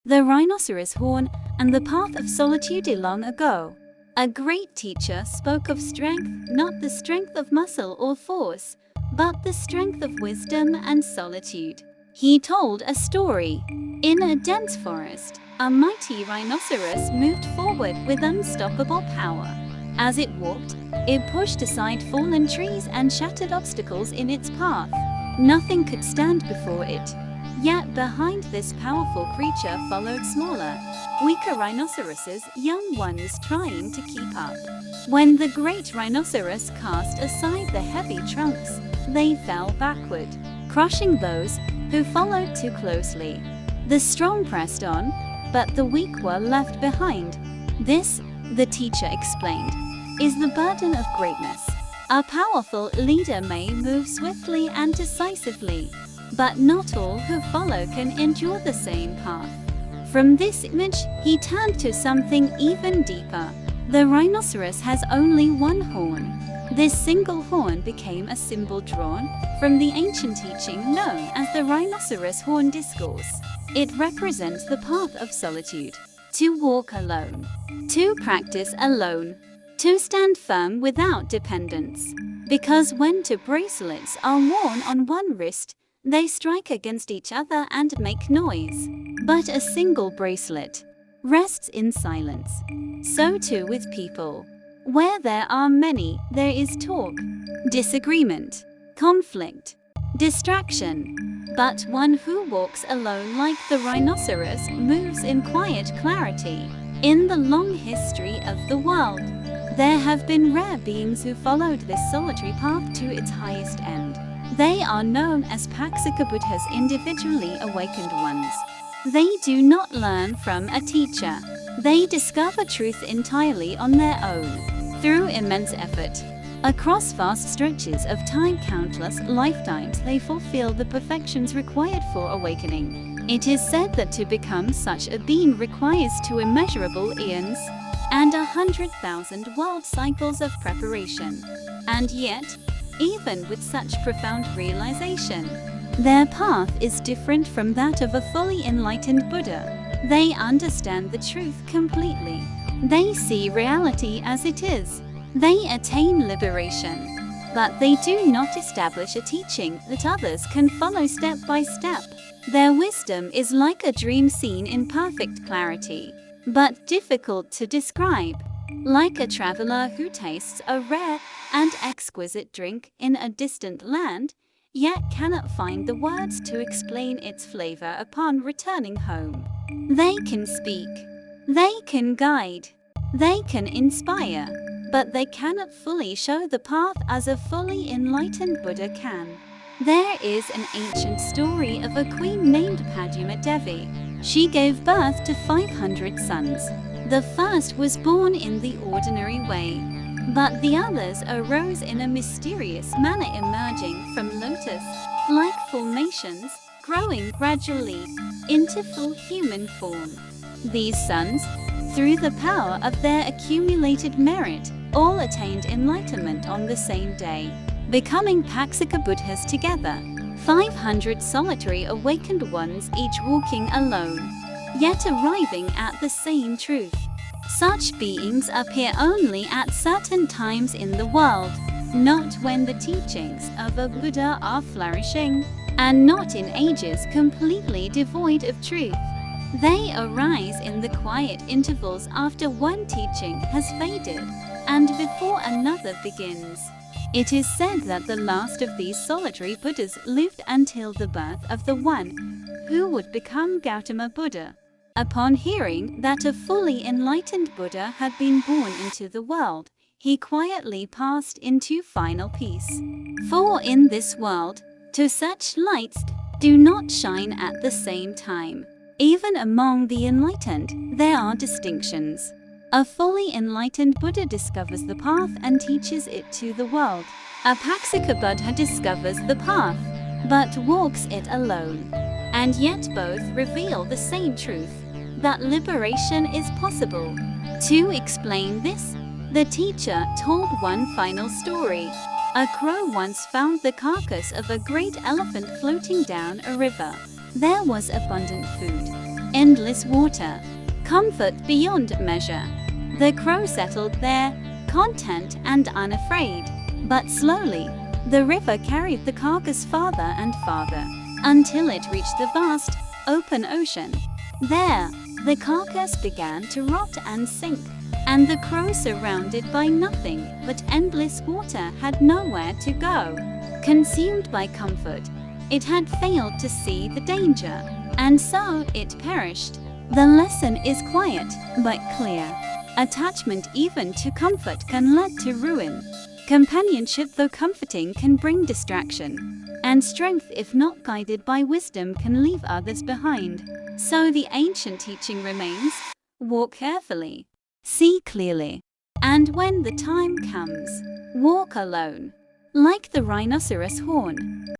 The Rhinoceros Horn and the Path of Solitude. Long ago, a great teacher spoke of strength, not the strength of muscle or force, but the strength of wisdom and solitude. He told a story. In a dense forest, a mighty rhinoceros moved forward with unstoppable power. As it walked, it pushed aside fallen trees and shattered obstacles in its path. Nothing could stand before it. Yet behind this powerful creature followed smaller, weaker rhinoceroses, young ones trying to keep up. When the great rhinoceros cast aside the heavy trunks, they fell backward, crushing those who followed too closely. The strong pressed on, but the weak were left behind. This, the teacher explained, is the burden of greatness. A powerful leader may move swiftly and decisively, but not all who follow can endure the same path. From this image, he turned to something even deeper. The rhinoceros has only one horn. This single horn became a symbol drawn from the ancient teaching known as the Rhinoceros Horn Discourse. It represents the path of solitude, to walk alone, to practice alone, to stand firm without dependence. Because when two bracelets are worn on one wrist, they strike against each other and make noise. But a single bracelet rests in silence. So too with people. Where there are many, there is talk, disagreement, conflict, distraction. But one who walks alone like the rhinoceros moves in quiet clarity. In the long history of the world, there have been rare beings who followed this solitary path to its highest end. They are known as Paksika Buddhas, individually awakened ones. They do not learn from a teacher. They discover truth entirely on their own, through immense effort. Across vast stretches of time, countless lifetimes, they fulfill the perfections required for awakening. It is said that to become such a being requires two immeasurable eons and 100,000 world cycles of preparation. And yet, even with such profound realization, their path is different from that of a fully enlightened Buddha. They understand the truth completely. They see reality as it is. They attain liberation. But they do not establish a teaching that others can follow step by step. Their wisdom is like a dream seen in perfect clarity, but difficult to describe. Like a traveler who tastes a rare and exquisite drink in a distant land, yet cannot find the words to explain its flavor upon returning home. They can speak, they can guide, they can inspire, but they cannot fully show the path as a fully enlightened Buddha can. There is an ancient story of a queen named Paduma Devi. She gave birth to 500 sons. The first was born in the ordinary way, but the others arose in a mysterious manner, emerging from lotus-like formations, growing gradually into full human form. These sons, through the power of their accumulated merit, all attained enlightenment on the same day, becoming Paksika Buddhas together, 500 solitary awakened ones, each walking alone, yet arriving at the same truth. Such beings appear only at certain times in the world, not when the teachings of a Buddha are flourishing, and not in ages completely devoid of truth. They arise in the quiet intervals after one teaching has faded, and before another begins. It is said that the last of these solitary Buddhas lived until the birth of the one who would become Gautama Buddha. Upon hearing that a fully enlightened Buddha had been born into the world, he quietly passed into final peace. For in this world, two such lights do not shine at the same time. Even among the enlightened, there are distinctions. A fully enlightened Buddha discovers the path and teaches it to the world. A Paksika Buddha discovers the path, but walks it alone. And yet both reveal the same truth, that liberation is possible. To explain this, the teacher told one final story. A crow once found the carcass of a great elephant floating down a river. There was abundant food. endless water, comfort beyond measure. The crow settled there, content and unafraid. But slowly, the river carried the carcass farther and farther, until it reached the vast, open ocean. There, the carcass began to rot and sink, and the crow, surrounded by nothing but endless water, had nowhere to go. Consumed by comfort, it had failed to see the danger, and so it perished. The lesson is quiet, but clear. Attachment even to comfort can lead to ruin. Companionship, though comforting, can bring distraction. And strength, if not guided by wisdom, can leave others behind. So the ancient teaching remains: walk carefully, see clearly, and when the time comes, walk alone. Like the rhinoceros horn,